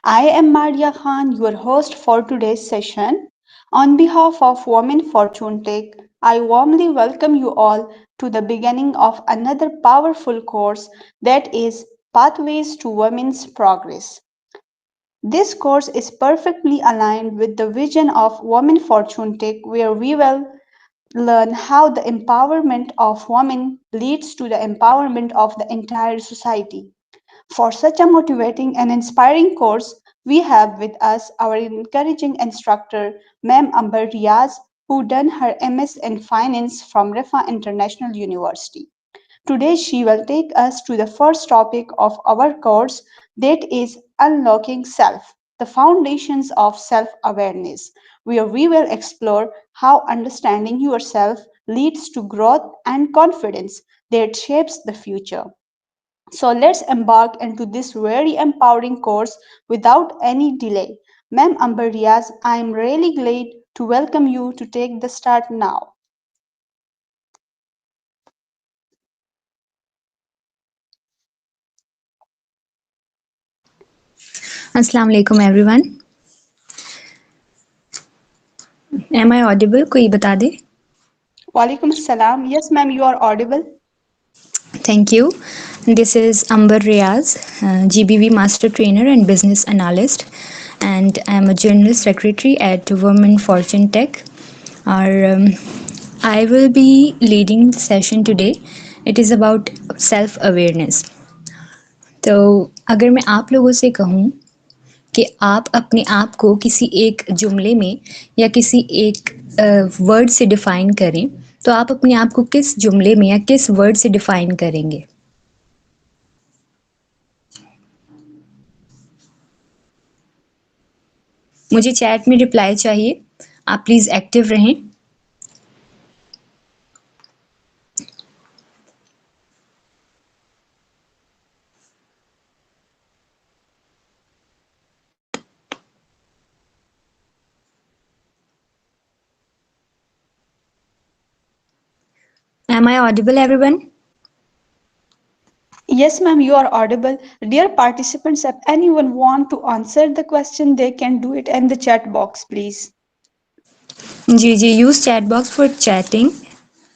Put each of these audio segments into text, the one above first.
I am Maria Khan, your host for today's session. On behalf of Women Fortune Tech, I warmly welcome you all to the beginning of another powerful course that is Pathways to Women's Progress. This course is perfectly aligned with the vision of Women Fortune Tech, where we will learn how the empowerment of women leads to the empowerment of the entire society. For such a motivating and inspiring course, we have with us our encouraging instructor, Ma'am Amber Riaz, who done her MS in Finance from Rifa International University. Today, she will take us to the first topic of our course, that is Unlocking Self, the foundations of self awareness, where we will explore how understanding yourself leads to growth and confidence that shapes the future. So let's embark into this very empowering course without any delay. Ma'am Amber Riaz, I am really glad to welcome you to take the start now. Assalamu alaikum everyone. Am I audible? कोई बता दे. Walaikum Assalam. Yes, ma'am, you are audible. Thank you. This is Amber Riaz, GBV Master Trainer and Business Analyst, and I'm a General Secretary at Women Fortune Tech. Our, I will be leading the session today. It is about self-awareness. तो अगर मैं आप लोगों से कहूँ कि आप अपने आप को किसी एक जुमले में या किसी एक वर्ड से डिफाइन करें तो आप अपने आप को किस जुमले में या किस वर्ड से डिफाइन करेंगे? मुझे चैट में रिप्लाई चाहिए. आप प्लीज एक्टिव रहें. Am I audible, everyone? Yes, ma'am, you are audible. Dear participants, if anyone want to answer the question, they can do it in the chat box, please. जी जी. Use chat box for chatting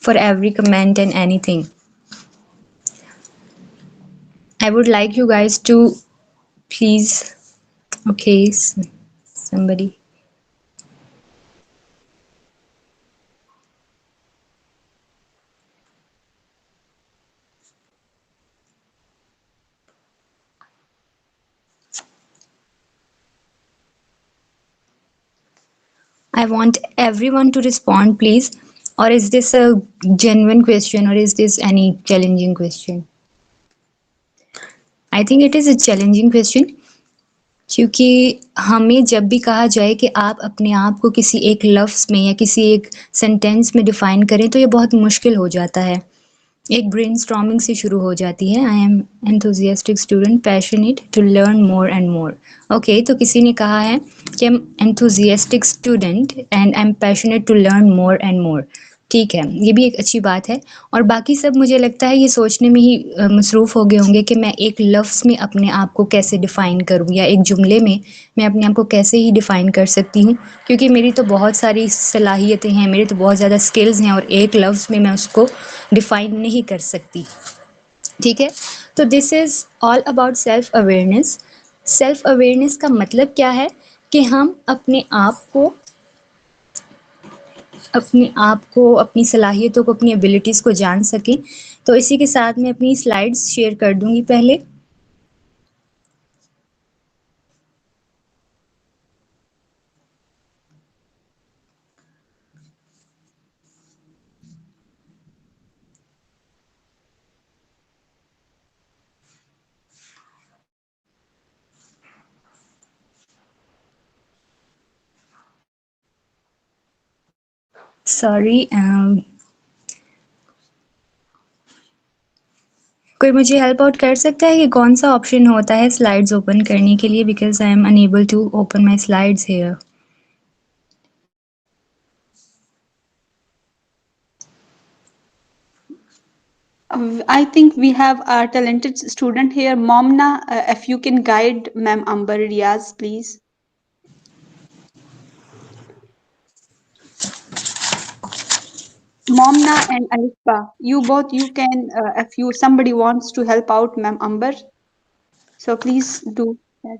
for every comment and anything. I would like you guys to please. Okay, somebody. I want everyone to respond, please. Or is this a genuine question or is this any challenging question? I think it is a challenging question क्योंकि हमें जब भी कहा जाए कि आप अपने आप को किसी एक लफ्ज़ में या किसी एक सेंटेंस में डिफ़ाइन करें तो ये बहुत मुश्किल हो जाता है. एक ब्रेनस्टॉर्मिंग से शुरू हो जाती है. I am enthusiastic student passionate to learn more and more. Okay, तो किसी ने कहा है कि I am enthusiastic student and I am passionate to learn more and more. ठीक है, ये भी एक अच्छी बात है. और बाकी सब मुझे लगता है ये सोचने में ही मसरूफ़ हो गए होंगे कि मैं एक लफ्ज़ में अपने आप को कैसे डिफ़ाइन करूँ या एक जुमले में मैं अपने आप को कैसे ही डिफ़ाइन कर सकती हूँ, क्योंकि मेरी तो बहुत सारी सलाहियतें हैं, मेरे तो बहुत ज़्यादा स्किल्स हैं और एक लफ्ज़ में मैं उसको डिफ़ाइन नहीं कर सकती. ठीक है, तो this is all about self awareness. Self awareness का मतलब क्या है कि हम अपनी सलाहियतों को, अपनी एबिलिटीज़ को जान सकें. तो इसी के साथ मैं अपनी स्लाइड्स शेयर कर दूंगी पहले. सॉरी, कोई मुझे हेल्प आउट कर सकता है कि कौन सा ऑप्शन होता है स्लाइड्स ओपन करने के लिए, because I am unable to open my slides here. I think we have a talented student here. Momna, if you can guide Ma'am Amber Riaz, please. Momna and Alifba, you can, if you somebody wants to help out Ma'am Amber, so please do that.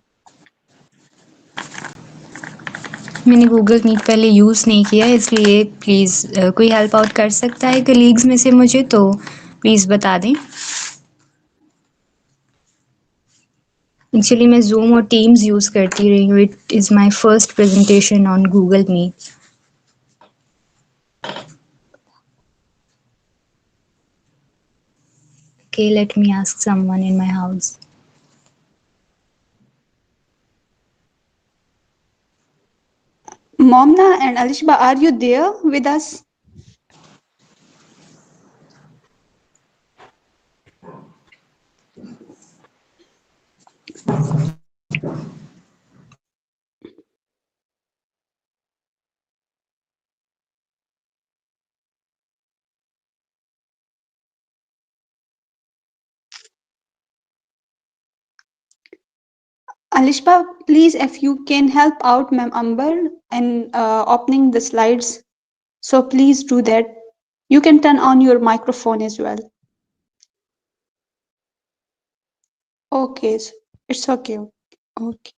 मैंने Google meet पहले use नहीं किया इसलिए please कोई help out कर सकता है colleagues में से मुझे तो प्लीज़ बता दें। एक्चुअली मैं ज़ूम और टीम्स यूज़ करती रही हूँ। It is my first presentation on Google Meet. Okay, let me ask someone in my house. Momna and Alishba, are you there with us? Alishba, please, if you can help out Ma'am Amber in opening the slides, so please do that. You can turn on your microphone as well. Okay, it's okay. Okay.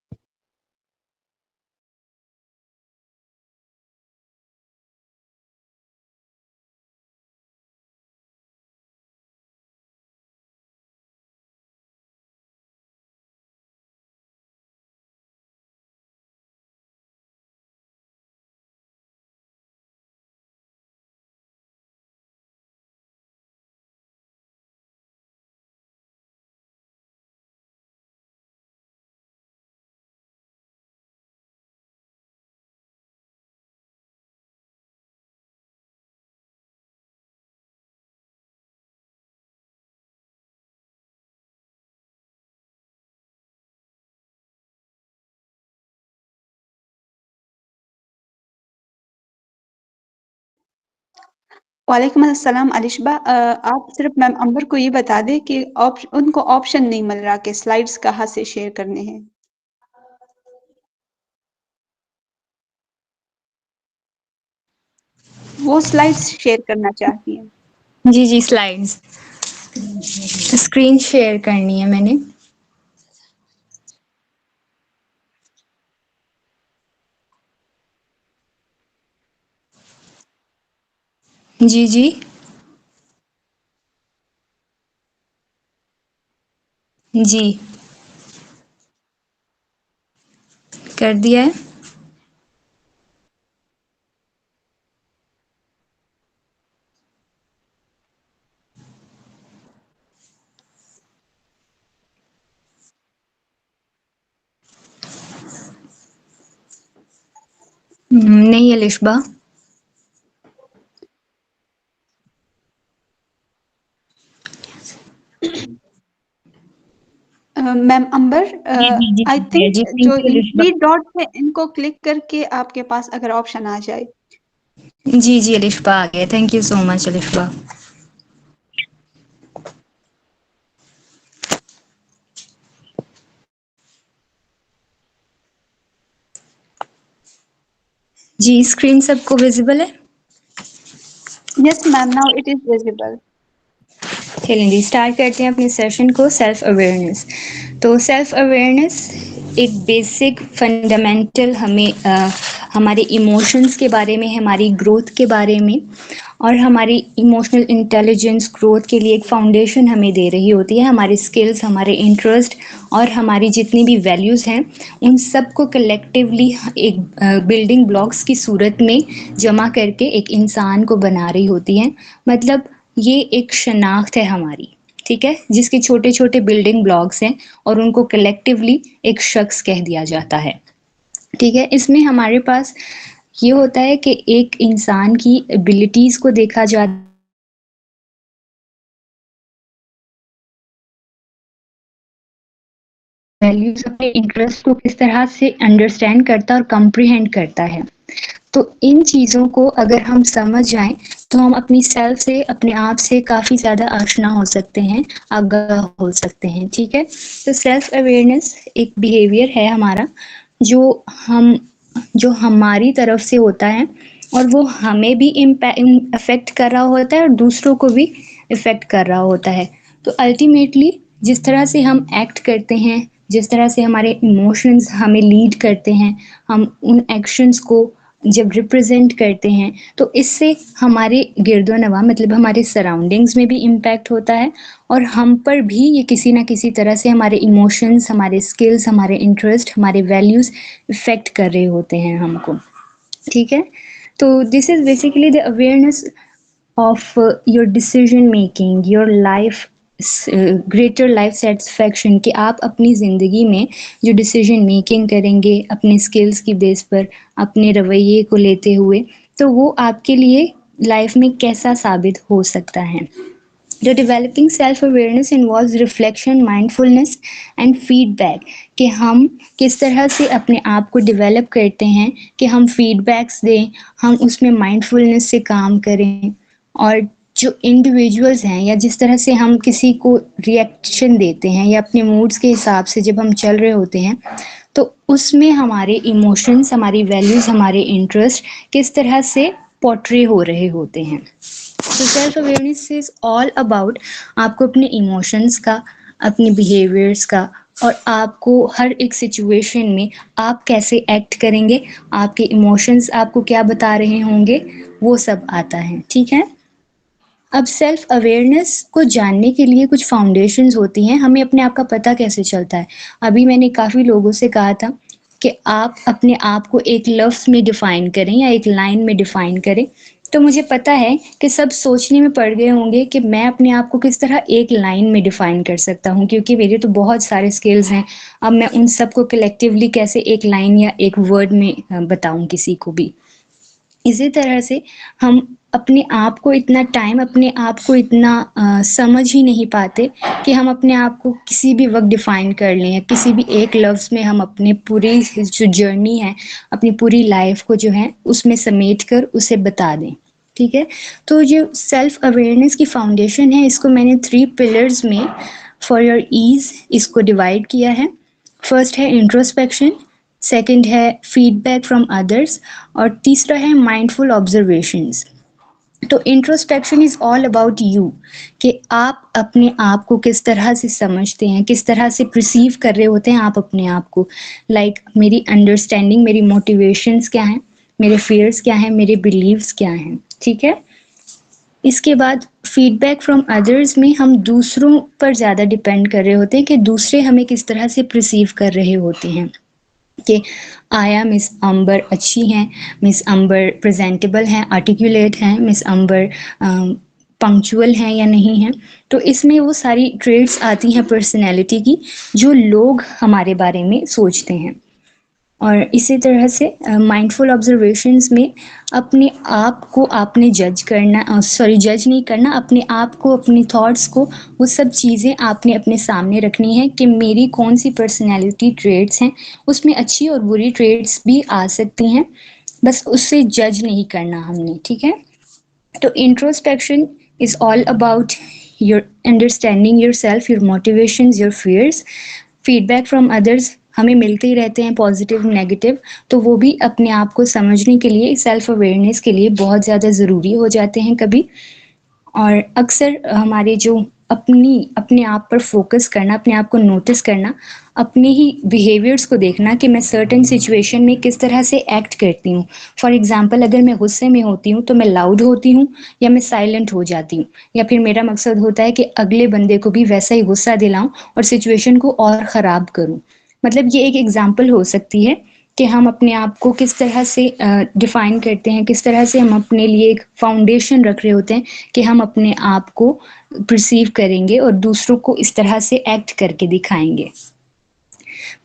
वालेकुम अस्सलाम अलिशबा, आप सिर्फ ma'am अंबर को ये बता दें कि उनको ऑप्शन नहीं मिल रहा कि स्लाइड्स कहाँ से शेयर करने हैं। वो स्लाइड्स शेयर करना चाहती हैं। जी, जी, स्लाइड्स। स्क्रीन शेयर करनी है मैंने। जी, जी। जी। कर दिया है। नहीं अलिशबा। मैम अंबर, जी, जी, जी, आई ठीक है। थिंक जी, जो thank you in Alishba. 3 dot है इनको क्लिक करके आपके पास अगर ऑप्शन आ जाए। जी, जी, अलिशबा आ गया। Thank you so much Alishba. जी, स्क्रीन सबको विज़िबल है? Yes ma'am, now it is visible. चलें जी, स्टार्ट करते हैं अपने सेशन को। Self awareness. तो सेल्फ अवेयरनेस एक बेसिक फंडामेंटल हमें हमारे इमोशंस के बारे में, हमारी ग्रोथ के बारे में और हमारी इमोशनल इंटेलिजेंस ग्रोथ के लिए एक फाउंडेशन हमें दे रही होती है। हमारे स्किल्स, हमारे इंटरेस्ट और हमारी जितनी भी वैल्यूज़ हैं उन सब को कलेक्टिवली एक बिल्डिंग ब्लॉक्स की सूरत में जमा करके एक इंसान को बना रही होती हैं। मतलब ये एक शनाख्त है हमारी, ठीक है? जिसके छोटे-छोटे बिल्डिंग ब्लॉक्स हैं और उनको कलेक्टिवली एक शख्स कह दिया जाता है, ठीक है? इसमें हमारे पास ये होता है कि एक इंसान की एबिलिटीज़ को देखा जाता वैल्यूज़ अपने इंटरेस्ट को किस तरह से अंडरस्टैंड करता है और कॉम्प्रिहेंड करता है। तो इन चीज़ों को अगर हम समझ जाएँ, तो हम अपनी सेल्फ से, अपने आप से काफ़ी ज़्यादा आशना हो सकते हैं, आगाह हो सकते हैं, ठीक है? तो सेल्फ अवेयरनेस एक बिहेवियर है हमारा, जो हम जो हमारी तरफ से होता है और वो हमें भी अफ़ेक्ट कर रहा होता है और दूसरों को भी इफ़ेक्ट कर रहा होता है। तो अल्टीमेटली जिस तरह से हम एक्ट करते हैं, जिस तरह से हमारे इमोशंस हमें लीड करते हैं, हम उन एक्शंस को जब रिप्रेजेंट करते हैं, तो इससे हमारे गिरदो-नवा मतलब हमारे सराउंडिंग्स में भी इम्पैक्ट होता है और हम पर भी ये किसी न किसी तरह से हमारे इमोशंस, हमारे स्किल्स, हमारे इंटरेस्ट, हमारे वैल्यूज़ इफ़ेक्ट कर रहे होते हैं हमको, ठीक है? तो this is basically the awareness of your decision making, your life greater life satisfaction कि आप अपनी ज़िंदगी में जो डिसीजन मेकिंग करेंगे अपने स्किल्स की बेस पर, अपने रवैये को लेते हुए, तो वो आपके लिए लाइफ में कैसा साबित हो सकता है। तो developing self awareness involves reflection, mindfulness and feedback कि हम किस तरह से अपने आप को डेवलप करते हैं कि हम फीडबैक्स दें, हम उसमें माइंडफुलनेस से काम करें और जो इंडिविजुअल्स हैं या जिस तरह से हम किसी को रिएक्शन देते हैं या अपने मूड्स के हिसाब से जब हम चल रहे होते हैं, तो उसमें हमारे इमोशंस, हमारी वैल्यूज़, हमारे इंटरेस्ट किस तरह से पोर्ट्रे हो रहे होते हैं। तो self awareness is all about आपको अपने इमोशंस का, अपने बिहेवियर्स का और आपको हर एक सिचुएशन में आप कैसे एक्ट करेंगे, आपके इमोशंस आपको क्या बता रहे होंगे, वो सब आता है, ठीक है? अब सेल्फ अवेयरनेस को जानने के लिए कुछ फाउंडेशंस होती हैं, हमें अपने आप का पता कैसे चलता है? अभी मैंने काफ़ी लोगों से कहा था कि आप अपने आप को एक लफ्ज़ में डिफ़ाइन करें या एक लाइन में डिफ़ाइन करें। तो मुझे पता है कि सब सोचने में पड़ गए होंगे कि मैं अपने आप को किस तरह एक लाइन में डिफ़ाइन कर सकता हूँ, क्योंकि मेरे तो बहुत सारे स्किल्स हैं। अब मैं उन सबको कलेक्टिवली कैसे एक लाइन या एक वर्ड में बताऊँ किसी को भी। इसी तरह से हम अपने आप को इतना टाइम, अपने आप को इतना समझ ही नहीं पाते कि हम अपने आप को किसी भी वक़्त डिफ़ाइन कर लें या किसी भी एक लफ्ज़ में हम अपनी पूरी जो जर्नी है, अपनी पूरी लाइफ़ को जो है उसमें समेट कर उसे बता दें, ठीक है? तो जो सेल्फ अवेयरनेस की फाउंडेशन है, इसको मैंने 3 पिलर्स में फॉर योर ईज़ इसको डिवाइड किया है। फर्स्ट है इंट्रोस्पेक्शन, सेकंड है फीडबैक फ्रॉम अदर्स और तीसरा है माइंडफुल ऑब्जर्वेशंस। तो introspection is all about you कि आप अपने आप को किस तरह से समझते हैं, किस तरह से प्रिसीव कर रहे होते हैं आप अपने आप को। लाइक मेरी अंडरस्टैंडिंग, मेरी मोटिवेशंस क्या हैं, मेरे फियर्स क्या हैं, मेरे बिलीव्स क्या हैं, ठीक है? इसके बाद फीडबैक फ्रॉम अदर्स में हम दूसरों पर ज़्यादा डिपेंड कर रहे होते हैं कि दूसरे हमें किस तरह से प्रिसीव कर रहे होते हैं कि आया मिस अंबर अच्छी हैं, मिस अंबर प्रेजेंटेबल हैं, आर्टिकुलेट हैं, मिस अंबर पंक्चुअल हैं या नहीं हैं। तो इसमें वो सारी ट्रेड्स आती हैं पर्सनैलिटी की जो लोग हमारे बारे में सोचते हैं। और इसी तरह से माइंडफुल ऑब्जर्वेशंस में अपने आप को आपने जज करना, जज नहीं करना, अपने आप को, अपने थॉट्स को, वो सब चीज़ें आपने अपने सामने रखनी है कि मेरी कौन सी पर्सनैलिटी ट्रेड्स हैं, उसमें अच्छी और बुरी ट्रेड्स भी आ सकती हैं, बस उससे जज नहीं करना हमने, ठीक है? तो introspection is all about your understanding your self, your motivations, your fears. Feedback from others हमें मिलते ही रहते हैं, पॉजिटिव नेगेटिव, तो वो भी अपने आप को समझने के लिए, सेल्फ अवेयरनेस के लिए बहुत ज़्यादा ज़रूरी हो जाते हैं कभी। और अक्सर हमारे जो अपने आप पर फोकस करना, अपने आप को नोटिस करना, अपने ही बिहेवियर्स को देखना कि मैं सर्टेन सिचुएशन में किस तरह से एक्ट करती हूँ। फॉर एग्जांपल अगर मैं गुस्से में होती हूँ तो मैं लाउड होती हूँ या मैं साइलेंट हो जाती हूँ, या फिर मेरा मकसद होता है कि अगले बंदे को भी वैसा ही गुस्सा दिलाऊं और सिचुएशन को और ख़राब करूँ। मतलब ये एक एग्जांपल हो सकती है कि हम अपने आप को किस तरह से डिफ़ाइन करते हैं, किस तरह से हम अपने लिए एक फाउंडेशन रख रहे होते हैं कि हम अपने आप को परसीव करेंगे और दूसरों को इस तरह से एक्ट करके दिखाएंगे।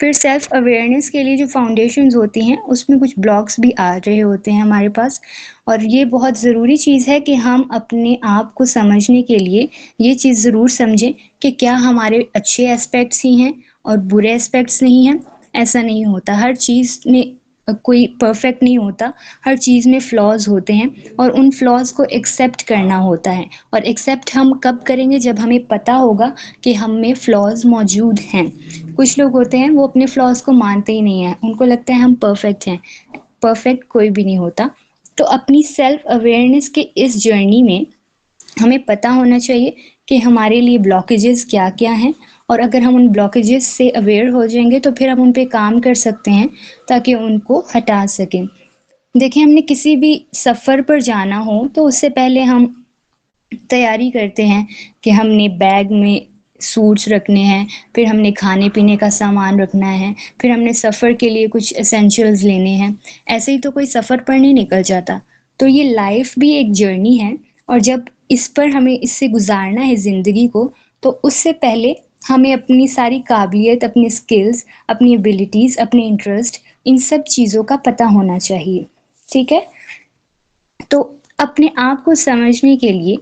फिर सेल्फ अवेयरनेस के लिए जो फाउंडेशंस होती हैं उसमें कुछ ब्लॉक्स भी आ रहे होते हैं हमारे पास, और ये बहुत ज़रूरी चीज़ है कि हम अपने आप को समझने के लिए ये चीज़ ज़रूर समझें कि क्या हमारे अच्छे एस्पेक्ट्स ही हैं और बुरे एस्पेक्ट्स नहीं हैं। ऐसा नहीं होता, हर चीज़ में कोई परफेक्ट नहीं होता, हर चीज़ में फ्लॉज़ होते हैं और उन फ्लॉज़ को एक्सेप्ट करना होता है। और एक्सेप्ट हम कब करेंगे, जब हमें पता होगा कि हम में फ्लॉज़ मौजूद हैं। कुछ लोग होते हैं वो अपने फ्लॉज़ को मानते ही नहीं हैं, उनको लगता है हम परफेक्ट हैं। परफेक्ट कोई भी नहीं होता। तो अपनी सेल्फ अवेयरनेस के इस जर्नी में हमें पता होना चाहिए कि हमारे लिए ब्लॉकेजेस क्या-क्या हैं, और अगर हम उन ब्लॉकेजेस से अवेयर हो जाएँगे तो फिर हम उन पे काम कर सकते हैं ताकि उनको हटा सकें। देखिए, हमने किसी भी सफ़र पर जाना हो तो उससे पहले हम तैयारी करते हैं कि हमने बैग में सूट्स रखने हैं, फिर हमने खाने-पीने का सामान रखना है, फिर हमने सफ़र के लिए कुछ एसेंशियल्स लेने हैं। ऐसे ही तो कोई सफ़र पर नहीं निकल जाता। तो ये लाइफ़ भी एक जर्नी है, और जब इस पर हमें इससे गुज़ारना है ज़िंदगी को, तो उससे पहले हमें अपनी सारी काबिलियत, अपनी स्किल्स, अपनी एबिलिटीज़, अपने इंटरेस्ट, इन सब चीज़ों का पता होना चाहिए। ठीक है? तो अपने आप को समझने के लिए,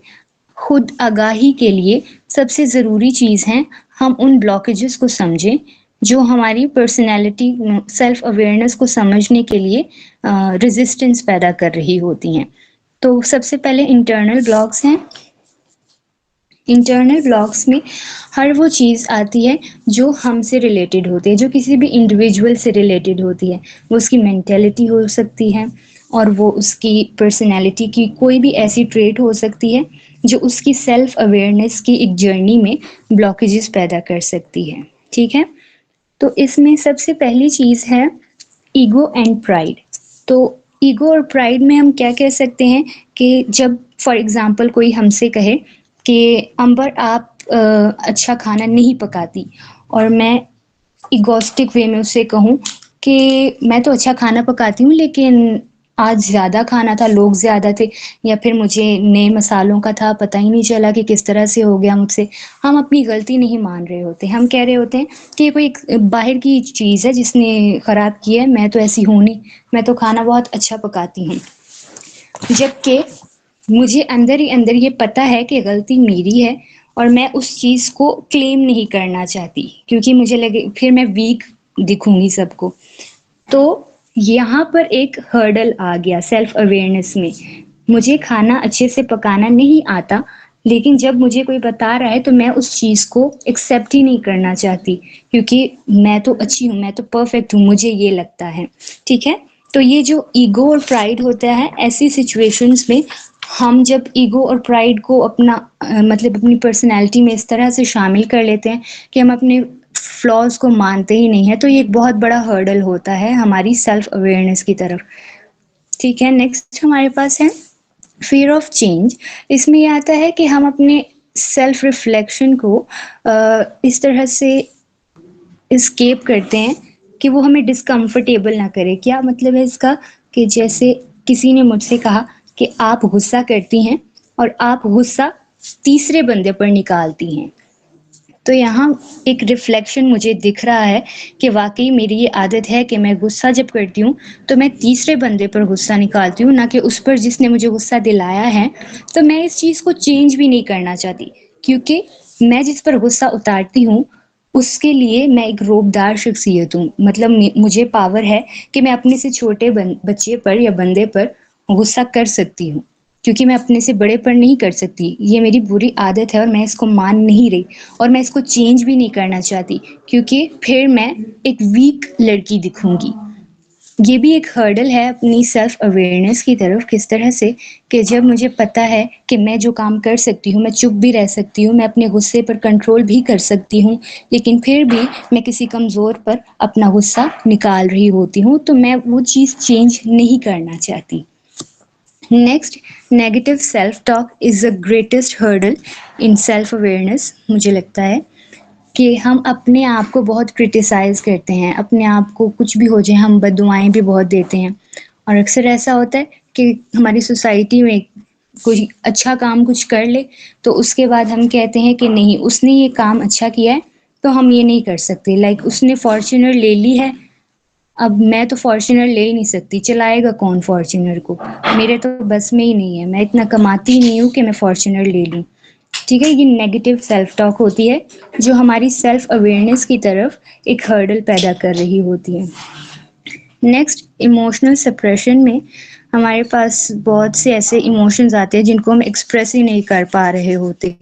खुद आगाही के लिए सबसे ज़रूरी चीज़ है हम उन ब्लॉकेजेस को समझें जो हमारी पर्सनैलिटी, सेल्फ अवेयरनेस को समझने के लिए रेजिस्टेंस पैदा कर रही होती हैं। तो सबसे पहले इंटरनल ब्लॉक्स हैं। इंटरनल ब्लॉक्स में हर वो चीज़ आती है जो हमसे रिलेटेड होती है, जो किसी भी इंडिविजुअल से रिलेटेड होती है। वो उसकी मेंटालिटी हो सकती है, और वो उसकी पर्सनैलिटी की कोई भी ऐसी ट्रेट हो सकती है जो उसकी सेल्फ अवेयरनेस की एक जर्नी में ब्लॉकेजेस पैदा कर सकती है। ठीक है? तो इसमें सबसे पहली चीज़ है ईगो एंड प्राइड। तो ईगो और प्राइड में हम क्या कह सकते हैं कि जब फॉर एग्ज़ाम्पल कोई हमसे कहे कि अंबर आप अच्छा खाना नहीं पकाती, और मैं इगोइस्टिक वे में उससे कहूँ कि मैं तो अच्छा खाना पकाती हूँ लेकिन आज ज़्यादा खाना था, लोग ज़्यादा थे, या फिर मुझे नए मसालों का था, पता ही नहीं चला कि किस तरह से हो गया मुझसे। हम अपनी गलती नहीं मान रहे होते, हम कह रहे होते हैं कि ये कोई एक बाहर की चीज़ है जिसने ख़राब की है, मैं तो ऐसी हूँ नहीं, मैं तो खाना बहुत अच्छा पकाती हूँ। जबकि मुझे अंदर ही अंदर ये पता है कि गलती मेरी है, और मैं उस चीज़ को क्लेम नहीं करना चाहती क्योंकि मुझे लगे फिर मैं वीक दिखूंगी सबको। तो यहाँ पर एक हर्डल आ गया सेल्फ अवेयरनेस में। मुझे खाना अच्छे से पकाना नहीं आता, लेकिन जब मुझे कोई बता रहा है तो मैं उस चीज़ को एक्सेप्ट ही नहीं करना चाहती क्योंकि मैं तो अच्छी हूँ, मैं तो परफेक्ट हूँ, मुझे ये लगता है। ठीक है? तो ये जो ईगो और प्राइड होता है, ऐसी सिचुएशंस में हम जब ईगो और प्राइड को अपना मतलब अपनी पर्सनैलिटी में इस तरह से शामिल कर लेते हैं कि हम अपने फ्लॉज़ को मानते ही नहीं हैं, तो ये एक बहुत बड़ा हर्डल होता है हमारी सेल्फ अवेयरनेस की तरफ। ठीक है? नेक्स्ट हमारे पास है फ़ियर ऑफ चेंज। इसमें ये आता है कि हम अपने सेल्फ रिफ्लेक्शन को इस तरह से एस्केप करते हैं कि वो हमें डिस्कम्फर्टेबल ना करे। क्या मतलब है इसका? कि जैसे किसी ने मुझसे कहा कि आप गुस्सा करती हैं और आप गुस्सा तीसरे बंदे पर निकालती हैं। तो यहाँ एक रिफ्लेक्शन मुझे दिख रहा है कि वाक़ई मेरी ये आदत है कि मैं गुस्सा जब करती हूँ, तो मैं तीसरे बंदे पर गुस्सा निकालती हूँ, ना कि उस पर जिसने मुझे गुस्सा दिलाया है। तो मैं इस चीज़ को चेंज भी नहीं करना चाहती क्योंकि मैं जिस पर गुस्सा उतारती हूँ, उसके लिए मैं एक रौबदार शख्सियत हूँ। मतलब मुझे पावर है कि मैं अपने से छोटे बच्चे पर या बंदे पर गुस्सा कर सकती हूँ, क्योंकि मैं अपने से बड़े पर नहीं कर सकती। ये मेरी बुरी आदत है और मैं इसको मान नहीं रही, और मैं इसको चेंज भी नहीं करना चाहती क्योंकि फिर मैं एक वीक लड़की दिखूंगी। ये भी एक हर्डल है अपनी सेल्फ अवेयरनेस की तरफ, किस तरह से कि जब मुझे पता है कि मैं जो काम कर सकती हूँ, मैं चुप भी रह सकती हूँ, मैं अपने गुस्से पर कंट्रोल भी कर सकती हूँ, लेकिन फिर भी मैं किसी कमज़ोर पर अपना गुस्सा निकाल रही होती हूँ, तो मैं वो चीज़ चेंज नहीं करना चाहती। Next, negative self talk is the greatest hurdle in self awareness. मुझे लगता है कि हम अपने आप को बहुत क्रिटिसाइज़ करते हैं, अपने आप को कुछ भी हो जाए हम बददुआएँ भी बहुत देते हैं, और अक्सर ऐसा होता है कि हमारी सोसाइटी में कोई अच्छा काम कुछ कर ले तो उसके बाद हम कहते हैं कि नहीं, उसने ये काम अच्छा किया है तो हम ये नहीं कर सकते। लाइक उसने फॉर्च्यूनर ले ली है, अब मैं तो फॉर्च्यूनर ले ही नहीं सकती, चलाएगा कौन फॉर्च्यूनर को? मेरे तो बस में ही नहीं है, मैं इतना कमाती ही नहीं हूँ कि मैं फॉर्च्यूनर ले लूँ। ठीक है? ये नेगेटिव सेल्फ टॉक होती है जो हमारी सेल्फ अवेयरनेस की तरफ एक हर्डल पैदा कर रही होती है। नेक्स्ट, इमोशनल सप्रेशन में हमारे पास बहुत से ऐसे इमोशंस आते हैं जिनको हम एक्सप्रेस ही नहीं कर पा रहे होते।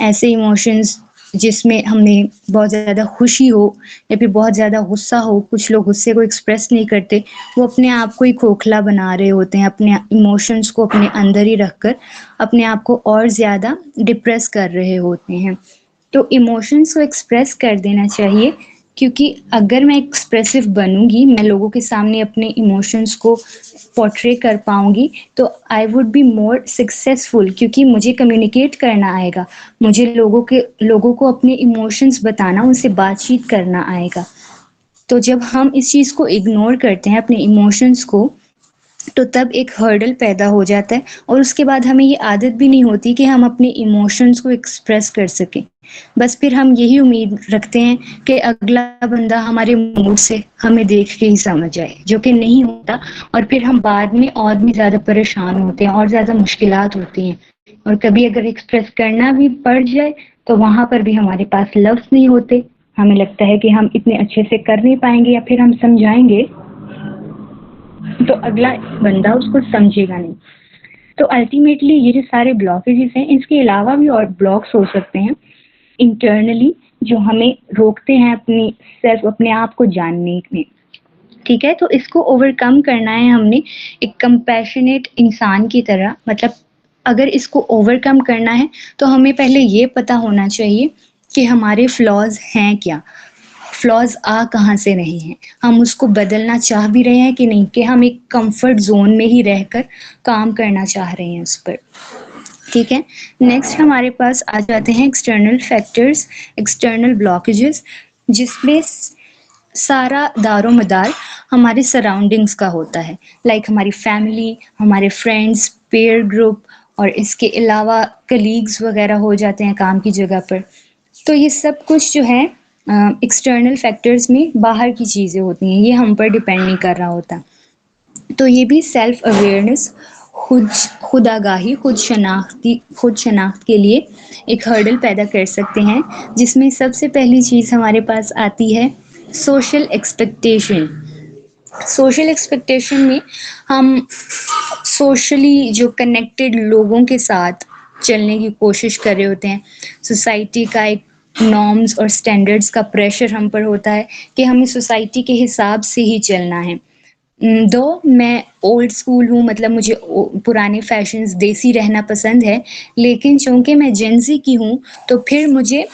ऐसे इमोशंस जिसमें हमें बहुत ज़्यादा खुशी हो या फिर बहुत ज़्यादा गुस्सा हो, कुछ लोग गुस्से को एक्सप्रेस नहीं करते, वो अपने आप को ही खोखला बना रहे होते हैं, अपने इमोशंस को अपने अंदर ही रखकर अपने आप को और ज़्यादा डिप्रेस कर रहे होते हैं। तो इमोशंस को एक्सप्रेस कर देना चाहिए, क्योंकि अगर मैं एक्सप्रेसिव बनूंगी, मैं लोगों के सामने अपने इमोशंस को पोर्ट्रे कर पाऊंगी, तो I would be more successful, क्योंकि मुझे कम्युनिकेट करना आएगा, मुझे लोगों को अपने इमोशंस बताना, उनसे बातचीत करना आएगा। तो जब हम इस चीज़ को इग्नोर करते हैं, अपने इमोशंस को, तो तब एक हर्डल पैदा हो जाता है और उसके बाद हमें ये आदत भी नहीं होती कि हम अपने इमोशंस को एक्सप्रेस कर सकें। बस फिर हम यही उम्मीद रखते हैं कि अगला बंदा हमारे मूड से हमें देख के ही समझ जाए, जो कि नहीं होता, और फिर हम बाद में और भी ज़्यादा परेशान होते हैं और ज़्यादा मुश्किलात होती हैं। और कभी अगर एक्सप्रेस करना भी पड़ जाए तो वहाँ पर भी हमारे पास लफ्ज़ नहीं होते, हमें लगता है कि हम इतने अच्छे से कर नहीं पाएंगे या फिर हम समझाएंगे तो अगला बंदा उसको समझेगा नहीं। तो अल्टीमेटली ये जो सारे ब्लॉकेजेस हैं, इसके अलावा भी और ब्लॉक्स हो सकते हैं इंटरनली, जो हमें रोकते हैं अपने आप को जानने में। ठीक है, तो इसको ओवरकम करना है हमने एक कंपैशनेट इंसान की तरह। मतलब अगर इसको ओवरकम करना है तो हमें पहले ये पता होना चाहिए कि हमारे फ्लॉज हैं क्या, फ्लॉज आ कहाँ से रहे हैं, हम उसको बदलना चाह भी रहे हैं कि नहीं, कि हम एक कंफर्ट जोन में ही रहकर काम करना चाह रहे हैं उस पर। ठीक है, नेक्स्ट हमारे पास आ जाते हैं एक्सटर्नल फैक्टर्स, एक्सटर्नल ब्लॉकेजेस, जिसमें सारा दारोमदार हमारे सराउंडिंग्स का होता है, लाइक हमारी फैमिली, हमारे फ्रेंड्स, पेयर ग्रुप, और इसके अलावा कलीग्स वगैरह हो जाते हैं काम की जगह पर। तो ये सब कुछ जो है एक्सटर्नल फैक्टर्स में बाहर की चीज़ें होती हैं, ये हम पर डिपेंड नहीं कर रहा होता। तो ये भी सेल्फ अवेयरनेस, खुद आगाही, खुद शनाख्त के लिए एक हर्डल पैदा कर सकते हैं, जिसमें सबसे पहली चीज़ हमारे पास आती है सोशल एक्सपेक्टेशन। सोशल एक्सपेक्टेशन में हम सोशली जो कनेक्टेड लोगों के साथ चलने की कोशिश कर रहे होते हैं, सोसाइटी का एक नॉर्म्स और स्टैंडर्ड्स का प्रेशर हम पर होता है कि हमें सोसाइटी के हिसाब से ही चलना है। दो मैं ओल्ड स्कूल हूँ, मतलब मुझे पुराने फैशंस, देसी रहना पसंद है, लेकिन चूंकि मैं जेंजी की हूँ तो फिर मुझे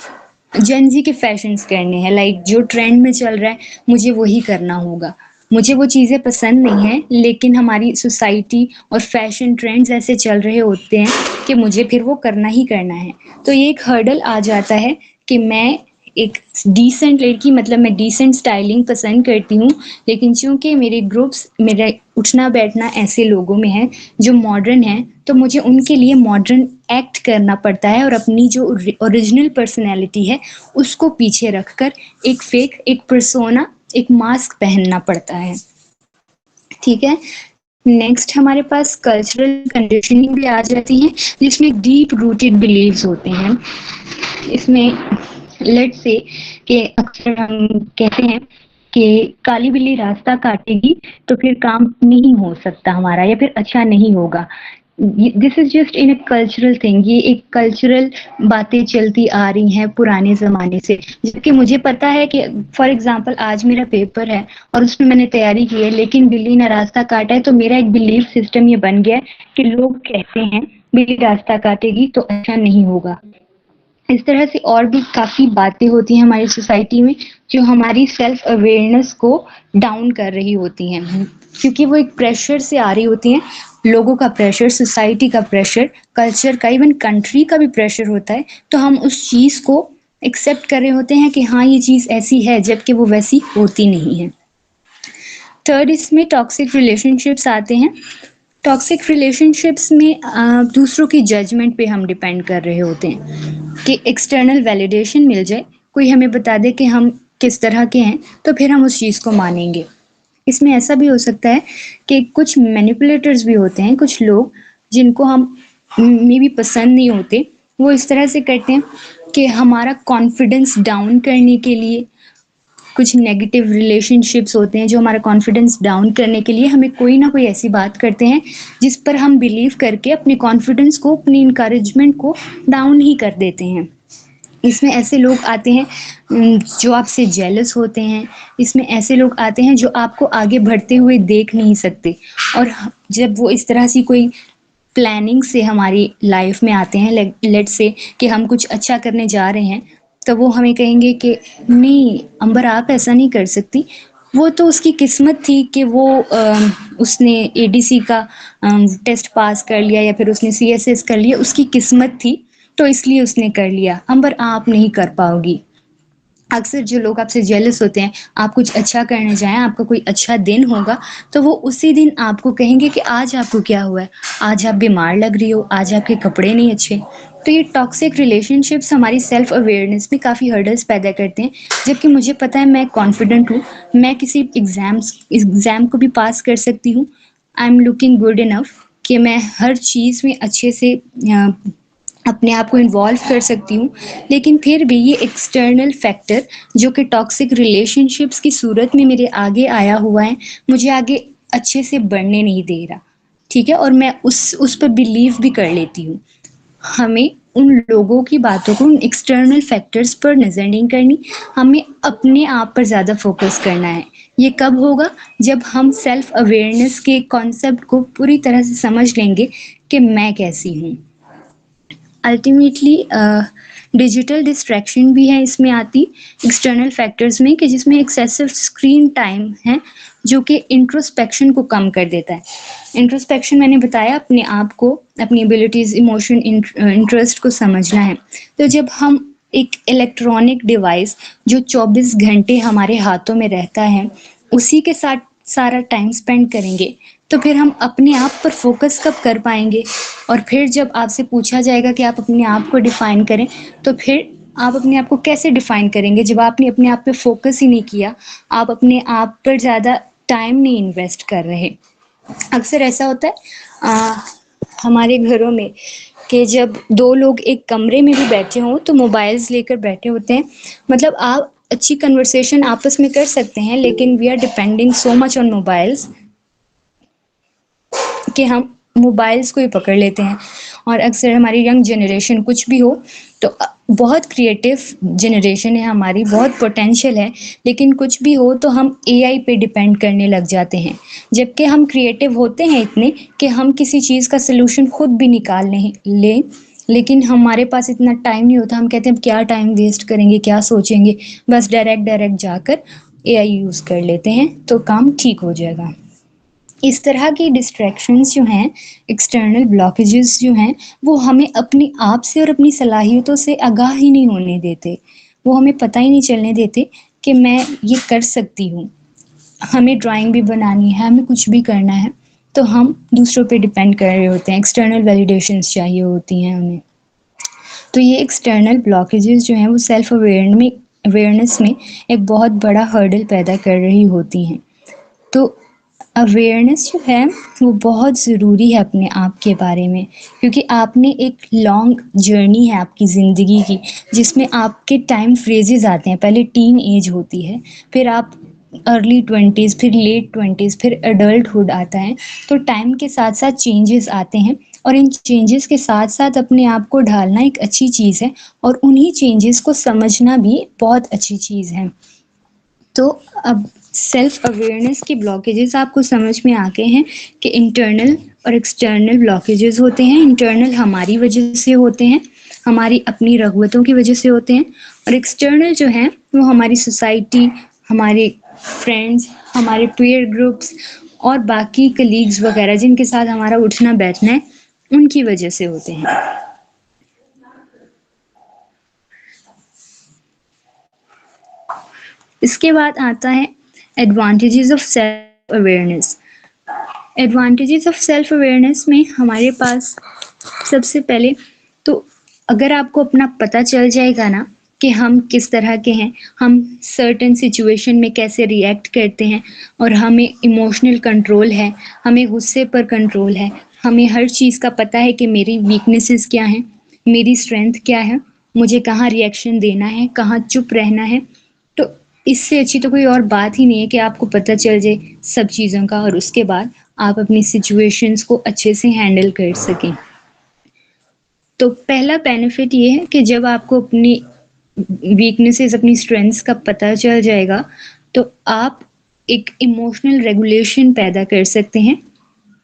जेंजी के फैशंस करने हैं, लाइक जो ट्रेंड में चल रहा है मुझे वही करना होगा। मुझे वो चीज़ें पसंद नहीं हैं, लेकिन हमारी सोसाइटी और फैशन ट्रेंड्स ऐसे चल रहे होते हैं कि मुझे फिर वो करना ही करना है। तो ये एक हर्डल आ जाता है कि मैं एक डिसेंट लड़की, मतलब मैं डिसेंट स्टाइलिंग पसंद करती हूँ, लेकिन चूंकि मेरे ग्रुप्स, मेरा उठना बैठना ऐसे लोगों में है जो मॉडर्न हैं, तो मुझे उनके लिए मॉडर्न एक्ट करना पड़ता है और अपनी जो ओरिजिनल पर्सनैलिटी है उसको पीछे रखकर एक फेक, एक पर्सोना, एक मास्क पहनना पड़ता है। ठीक है, नेक्स्ट हमारे पास कल्चरल कंडीशनिंग भी आ जाती है, जिसमें डीप रूटेड बिलीव्स होते हैं। इसमें लेट्स से कि अक्सर हम कहते हैं कि काली बिल्ली रास्ता काटेगी तो फिर काम नहीं हो सकता हमारा, या फिर अच्छा नहीं होगा। This is just in a cultural thing, ये एक कल्चरल बातें चलती आ रही हैं पुराने ज़माने से, जबकि मुझे पता है कि फॉर एग्जांपल आज मेरा पेपर है और उसमें मैंने तैयारी की है, लेकिन बिल्ली ने रास्ता काटा है, तो मेरा एक बिलीफ सिस्टम ये बन गया है कि लोग कहते हैं बिल्ली रास्ता काटेगी तो अच्छा नहीं होगा। इस तरह से और भी काफ़ी बातें होती हैं हमारी सोसाइटी में जो हमारी सेल्फ अवेयरनेस को डाउन कर रही होती हैं, क्योंकि वो एक प्रेशर से आ रही होती हैं। लोगों का प्रेशर, सोसाइटी का प्रेशर, कल्चर का, इवन कंट्री का भी प्रेशर होता है, तो हम उस चीज़ को एक्सेप्ट कर रहे होते हैं कि हाँ ये चीज़ ऐसी है, जबकि वो वैसी होती नहीं है। थर्ड, इसमें टॉक्सिक रिलेशनशिप्स आते हैं। टॉक्सिक रिलेशनशिप्स में दूसरों की जजमेंट पे हम डिपेंड कर रहे होते हैं कि एक्सटर्नल वैलिडेशन मिल जाए, कोई हमें बता दे कि हम किस तरह के हैं, तो फिर हम उस चीज़ को मानेंगे। इसमें ऐसा भी हो सकता है कि कुछ मैनिपुलेटर्स भी होते हैं, कुछ लोग जिनको हम में भी पसंद नहीं होते, वो इस तरह से करते हैं कि हमारा कॉन्फिडेंस डाउन करने के लिए कुछ नेगेटिव रिलेशनशिप्स होते हैं जो हमारा कॉन्फिडेंस डाउन करने के लिए हमें कोई ना कोई ऐसी बात करते हैं जिस पर हम बिलीव करके अपने कॉन्फिडेंस को, अपनी इंकरेजमेंट को डाउन ही कर देते हैं। इसमें ऐसे लोग आते हैं जो आपसे जेलस होते हैं। इसमें ऐसे लोग आते हैं जो आपको आगे बढ़ते हुए देख नहीं सकते, और जब वो इस तरह से कोई प्लानिंग से हमारी लाइफ में आते हैं, लेट से कि हम कुछ अच्छा करने जा रहे हैं, तो वो हमें कहेंगे कि नहीं अंबर आप ऐसा नहीं कर सकती, वो तो उसकी किस्मत थी कि वो उसने एडीसी का टेस्ट पास कर लिया या फिर उसने सीएसएस कर लिया, उसकी किस्मत थी तो इसलिए उसने कर लिया, अंबर आप नहीं कर पाओगी। अक्सर जो लोग आपसे जेलस होते हैं, आप कुछ अच्छा करने जाएँ, आपका कोई अच्छा दिन होगा, तो वो उसी दिन आपको कहेंगे कि आज आपको क्या हुआ है? आज आप बीमार लग रही हो, आज आपके कपड़े नहीं अच्छे। तो ये टॉक्सिक रिलेशनशिप्स हमारी सेल्फ अवेयरनेस में काफ़ी हर्डल्स पैदा करते हैं, जबकि मुझे पता है मैं कॉन्फिडेंट हूँ, मैं किसी एग्ज़ाम को भी पास कर सकती हूँ। I am looking good enough कि मैं हर चीज़ में अच्छे से अपने आप को इन्वॉल्व कर सकती हूँ, लेकिन फिर भी ये एक्सटर्नल फैक्टर जो कि टॉक्सिक रिलेशनशिप्स की सूरत में मेरे आगे आया हुआ है, मुझे आगे अच्छे से बढ़ने नहीं दे रहा, ठीक है? और मैं उस पर बिलीव भी कर लेती हूँ। हमें उन लोगों की बातों को, उन एक्सटर्नल फैक्टर्स पर नज़र नहीं करनी, हमें अपने आप पर ज़्यादा फोकस करना है। ये कब होगा? जब हम सेल्फ अवेयरनेस के कॉन्सेप्ट को पूरी तरह से समझ लेंगे कि मैं कैसी हूँ। अल्टीमेटली डिजिटल डिस्ट्रैक्शन भी है इसमें आती, एक्सटर्नल फैक्टर्स में, कि जिसमें एक्सेसिव स्क्रीन टाइम है जो कि इंट्रोस्पेक्शन को कम कर देता है। इंट्रोस्पेक्शन मैंने बताया अपने आप को, अपनी एबिलिटीज़, इमोशन, इंटरेस्ट को समझना है। तो जब हम एक इलेक्ट्रॉनिक डिवाइस जो 24 घंटे हमारे हाथों में रहता है, उसी के साथ सारा टाइम स्पेंड करेंगे, तो फिर हम अपने आप पर फोकस कब कर पाएंगे? और फिर जब आपसे पूछा जाएगा कि आप अपने आप को डिफाइन करें, तो फिर आप अपने आप को कैसे डिफाइन करेंगे जब आपने अपने आप पे फोकस ही नहीं किया, आप अपने आप पर ज़्यादा टाइम नहीं इन्वेस्ट कर रहे। अक्सर ऐसा होता है हमारे घरों में कि जब दो लोग एक कमरे में भी बैठे हों तो मोबाइल्स लेकर बैठे होते हैं। मतलब आप अच्छी कन्वर्सेशन आपस में कर सकते हैं, लेकिन we are depending so much on mobiles कि हम मोबाइल्स को ही पकड़ लेते हैं। और अक्सर हमारी यंग जनरेशन कुछ भी हो तो बहुत क्रिएटिव जनरेशन है हमारी, बहुत पोटेंशियल है, लेकिन कुछ भी हो तो हम एआई पे डिपेंड करने लग जाते हैं, जबकि हम क्रिएटिव होते हैं इतने कि हम किसी चीज़ का सलूशन खुद भी निकाल नहीं लें, लेकिन हमारे पास इतना टाइम नहीं होता। हम कहते हैं क्या टाइम वेस्ट करेंगे, क्या सोचेंगे, बस डायरेक्ट जाकर एआई यूज़ कर लेते हैं तो काम ठीक हो जाएगा। इस तरह की डिस्ट्रैक्शंस जो हैं, एक्सटर्नल ब्लॉकेजेस जो हैं, वो हमें अपने आप से और अपनी सलाहियतों से आगाह ही नहीं होने देते। वो हमें पता ही नहीं चलने देते कि मैं ये कर सकती हूँ। हमें ड्राइंग भी बनानी है, हमें कुछ भी करना है, तो हम दूसरों पे डिपेंड कर रहे होते हैं, एक्सटर्नल वैलिडेशंस चाहिए होती हैं हमें। तो ये एक्सटर्नल ब्लॉकेजेस जो हैं वो सेल्फ अवेयरनेस में एक बहुत बड़ा हर्डल पैदा कर रही होती हैं। तो अवेयरनेस जो है वो बहुत ज़रूरी है अपने आप के बारे में, क्योंकि आपने एक लॉन्ग जर्नी है आपकी ज़िंदगी की, जिसमें आपके टाइम फ्रेजेस आते हैं। पहले टीन एज होती है, फिर आप अर्ली 20s, फिर लेट 20s, फिर एडल्टहुड आता है। तो टाइम के साथ साथ चेंजेस आते हैं, और इन चेंजेस के साथ साथ अपने आप को ढालना एक अच्छी चीज़ है, और उन्हीं चेंजेस को समझना भी बहुत अच्छी चीज़ है। तो अब सेल्फ अवेयरनेस के ब्लॉकेजेस आपको समझ में आ गए हैं कि इंटरनल और एक्सटर्नल ब्लॉकेजेस होते हैं। इंटरनल हमारी वजह से होते हैं, हमारी अपनी रग़बतों की वजह से होते हैं, और एक्सटर्नल जो हैं वो हमारी सोसाइटी, हमारे फ्रेंड्स, हमारे पीयर ग्रुप्स और बाकी कलीग्स वगैरह जिनके साथ हमारा उठना बैठना है, उनकी वजह से होते हैं। इसके बाद आता है advantages of self awareness. Advantages of self awareness में हमारे पास सबसे पहले तो अगर आपको अपना पता चल जाएगा ना कि हम किस तरह के हैं, हम सर्टेन सिचुएशन में कैसे रिएक्ट करते हैं, और हमें इमोशनल कंट्रोल है, हमें गुस्से पर कंट्रोल है, हमें हर चीज़ का पता है कि मेरी वीकनेसेस क्या हैं, मेरी स्ट्रेंथ क्या है, मुझे कहाँ रिएक्शन देना है, कहाँ चुप रहना है। तो इससे अच्छी तो कोई और बात ही नहीं है कि आपको पता चल जाए सब चीज़ों का और उसके बाद आप अपनी सिचुएशंस को अच्छे से हैंडल कर सकें। तो पहला बेनिफिट ये है कि जब आपको अपनी वीकनेसेस, अपनी स्ट्रेंथ्स का पता चल जाएगा, तो आप एक इमोशनल रेगुलेशन पैदा कर सकते हैं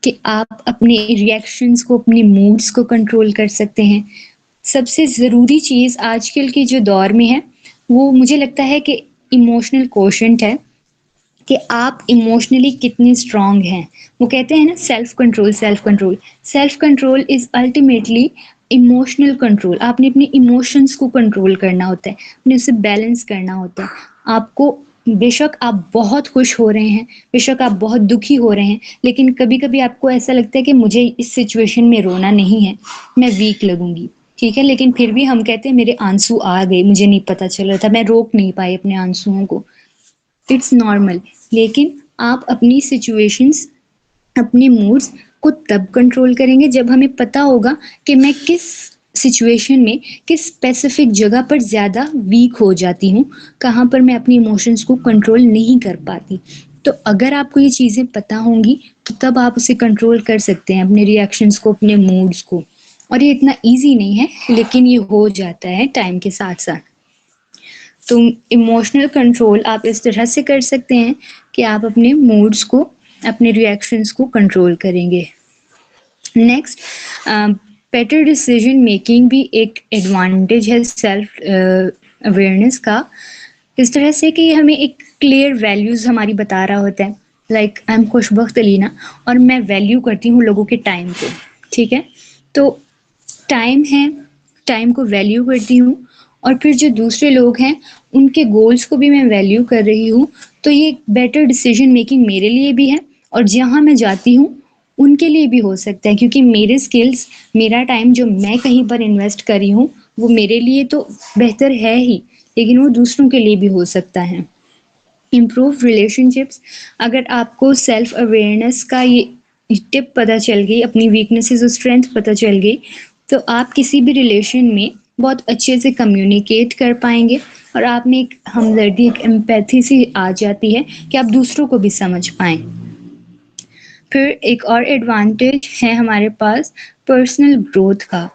कि आप अपने रिएक्शंस को, अपने मूड्स को कंट्रोल कर सकते हैं। सबसे ज़रूरी चीज़ आजकल के जो दौर में है, वो मुझे लगता है कि इमोशनल कोशेंट है कि आप इमोशनली कितने स्ट्रांग हैं। वो कहते हैं ना, self control, self control. Self control is ultimately emotional control. आपने अपने इमोशंस को कंट्रोल करना होता है, अपने उसे बैलेंस करना होता है। आपको, बेशक आप बहुत खुश हो रहे हैं, बेशक आप बहुत दुखी हो रहे हैं, लेकिन कभी-कभी आपको ऐसा लगता है कि मुझे इस सिचुएशन में रोना नहीं है, मैं वीक लगूँगी, ठीक है? लेकिन फिर भी हम कहते हैं मेरे आंसू आ गए, मुझे नहीं पता चल रहा था, मैं रोक नहीं पाई अपने आंसुओं को। It's normal. लेकिन आप अपनी सिचुएशंस, अपने मूड्स को तब कंट्रोल करेंगे जब हमें पता होगा कि मैं किस सिचुएशन में, किस स्पेसिफिक जगह पर ज़्यादा वीक हो जाती हूँ, कहाँ पर मैं अपनी इमोशंस को कंट्रोल नहीं कर पाती। तो अगर आपको ये चीज़ें पता होंगी, तो तब आप उसे कंट्रोल कर सकते हैं, अपने रिएक्शंस को, अपने मूड्स को। और ये इतना ईज़ी नहीं है, लेकिन ये हो जाता है टाइम के साथ-साथ। तो इमोशनल कंट्रोल आप इस तरह से कर सकते हैं कि आप अपने मूड्स को, अपने रिएक्शंस को कंट्रोल करेंगे। नेक्स्ट, बेटर डिसीजन मेकिंग भी एक एडवांटेज है सेल्फ अवेयरनेस का। इस तरह से कि हमें एक क्लियर वैल्यूज हमारी बता रहा होता है। लाइक आई एम खुशबख्त अलीना और मैं वैल्यू करती हूँ लोगों के टाइम को, ठीक है? तो टाइम है, टाइम को वैल्यू करती हूँ, और फिर जो दूसरे लोग हैं उनके गोल्स को भी मैं वैल्यू कर रही हूँ। तो ये बेटर डिसीजन मेकिंग मेरे लिए भी है, और जहाँ मैं जाती हूँ उनके लिए भी हो सकता है, क्योंकि मेरे स्किल्स, मेरा टाइम जो मैं कहीं पर इन्वेस्ट कर रही हूँ, वो मेरे लिए तो बेहतर है ही, लेकिन वो दूसरों के लिए भी हो सकता है। इम्प्रूव रिलेशनशिप्स, अगर आपको सेल्फ अवेयरनेस का ये टिप पता चल गई, अपनी वीकनेसेस और स्ट्रेंथ पता चल गई, तो आप किसी भी रिलेशन में बहुत अच्छे से कम्युनिकेट कर पाएंगे, और आप में एक हमदर्दी, एक एम्पैथी सी आ जाती है कि आप दूसरों को भी समझ पाएं। फिर एक और एडवांटेज है हमारे पास पर्सनल ग्रोथ का,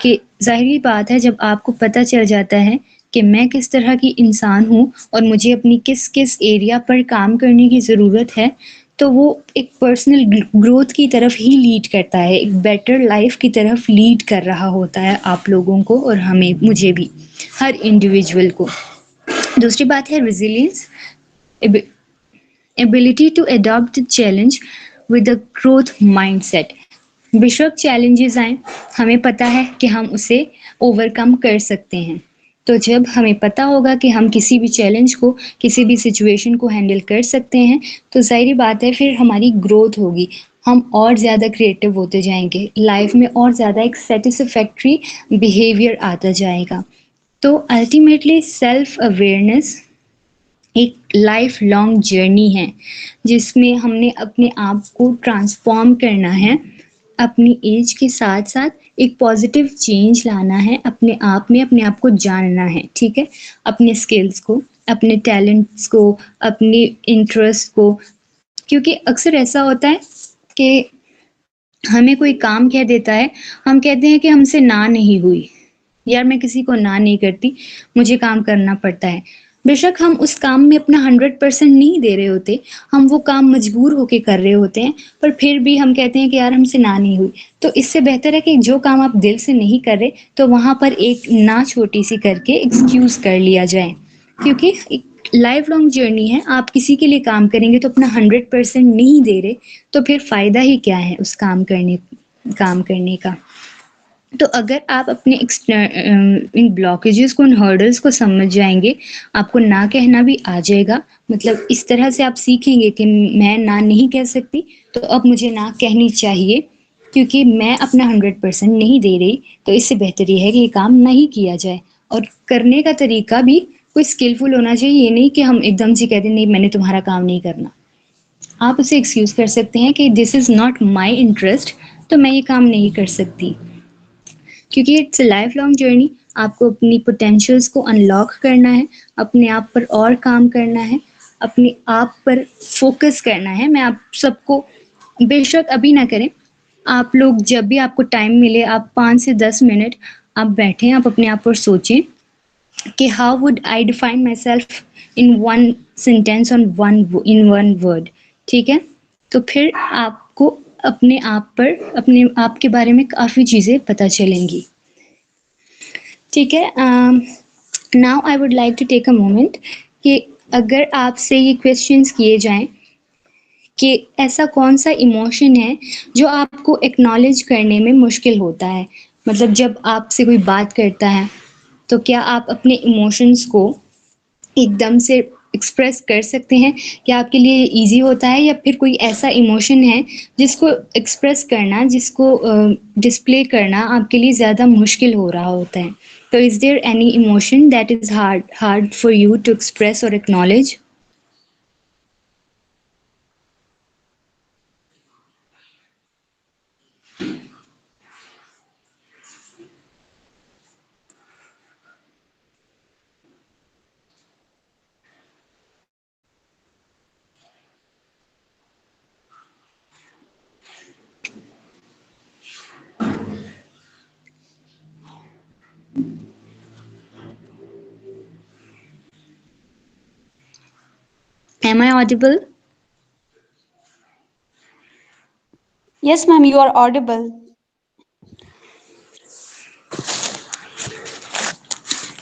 कि ज़ाहिर बात है जब आपको पता चल जाता है कि मैं किस तरह की इंसान हूँ और मुझे अपनी किस किस एरिया पर काम करने की ज़रूरत है, तो वो एक पर्सनल ग्रोथ की तरफ ही लीड करता है, एक बेटर लाइफ की तरफ लीड कर रहा होता है आप लोगों को, और हमें, मुझे भी, हर इंडिविजुअल को। दूसरी बात है resilience, ability to adopt the challenge with a growth mindset. बेशक चैलेंजेस आए, हमें पता है कि हम उसे ओवरकम कर सकते हैं। तो जब हमें पता होगा कि हम किसी भी चैलेंज को, किसी भी सिचुएशन को हैंडल कर सकते हैं, तो ज़ाहिर बात है फिर हमारी ग्रोथ होगी, हम और ज़्यादा क्रिएटिव होते जाएंगे, लाइफ में और ज़्यादा एक सेटिस्फैक्ट्री बिहेवियर आता जाएगा। तो अल्टीमेटली सेल्फ अवेयरनेस एक लाइफ लॉन्ग जर्नी है, जिसमें हमने अपने आप को ट्रांसफॉर्म करना है, अपनी एज के साथ साथ एक पॉजिटिव चेंज लाना है अपने आप में, अपने आप को जानना है, ठीक है? अपने स्किल्स को, अपने टैलेंट्स को, अपने इंटरेस्ट को। क्योंकि अक्सर ऐसा होता है कि हमें कोई काम कह देता है, हम कहते हैं कि हमसे ना नहीं हुई, यार मैं किसी को ना नहीं करती, मुझे काम करना पड़ता है। बेशक हम उस काम में अपना 100% नहीं दे रहे होते, हम वो काम मजबूर होके कर रहे होते हैं, पर फिर भी हम कहते हैं कि यार हमसे ना नहीं हुई। तो इससे बेहतर है कि जो काम आप दिल से नहीं कर रहे, तो वहाँ पर एक ना छोटी सी करके एक्सक्यूज कर लिया जाए, क्योंकि एक लाइफ लॉन्ग जर्नी है। आप किसी के लिए काम करेंगे तो अपना 100% नहीं दे रहे, तो फिर फायदा ही क्या है उस काम करने का। तो अगर आप अपने इन ब्लॉकेजेस को, इन हर्डल्स को समझ जाएंगे, आपको ना कहना भी आ जाएगा। मतलब इस तरह से आप सीखेंगे कि मैं ना नहीं कह सकती, तो अब मुझे ना कहनी चाहिए, क्योंकि मैं अपना 100% नहीं दे रही। तो इससे बेहतर ये है कि ये काम नहीं किया जाए, और करने का तरीका भी कोई स्किलफुल होना चाहिए। ये नहीं कि हम एकदम से कह दें नहीं मैंने तुम्हारा काम नहीं करना। आप उसे एक्सक्यूज कर सकते हैं कि this is not my interest, तो मैं ये काम नहीं कर सकती। क्योंकि इट्स लाइफ लॉन्ग जर्नी, आपको अपनी पोटेंशियल्स को अनलॉक करना है, अपने आप पर और काम करना है, अपने आप पर फ़ोकस करना है। मैं आप सबको बेशक अभी ना करें, आप लोग जब भी आपको टाइम मिले, आप 5 से 10 मिनट आप बैठें, आप अपने आप पर सोचें कि how would I define my self in one sentence on in one word, ठीक है? तो फिर आपको अपने आप पर अपने आप के बारे में काफ़ी चीज़ें पता चलेंगी, ठीक है? Now I would like to take a moment कि अगर आपसे ये क्वेश्चंस किए जाएं कि ऐसा कौन सा इमोशन है जो आपको एक्नॉलेज करने में मुश्किल होता है, मतलब जब आपसे कोई बात करता है तो क्या आप अपने इमोशंस को एकदम से एक्सप्रेस कर सकते हैं? क्या आपके लिए ईज़ी होता है या फिर कोई ऐसा इमोशन है जिसको एक्सप्रेस करना, जिसको डिस्प्ले करना आपके लिए ज़्यादा मुश्किल हो रहा होता है? तो is there any emotion that is hard for you to express और acknowledge? Am I audible? Yes, ma'am, you are audible.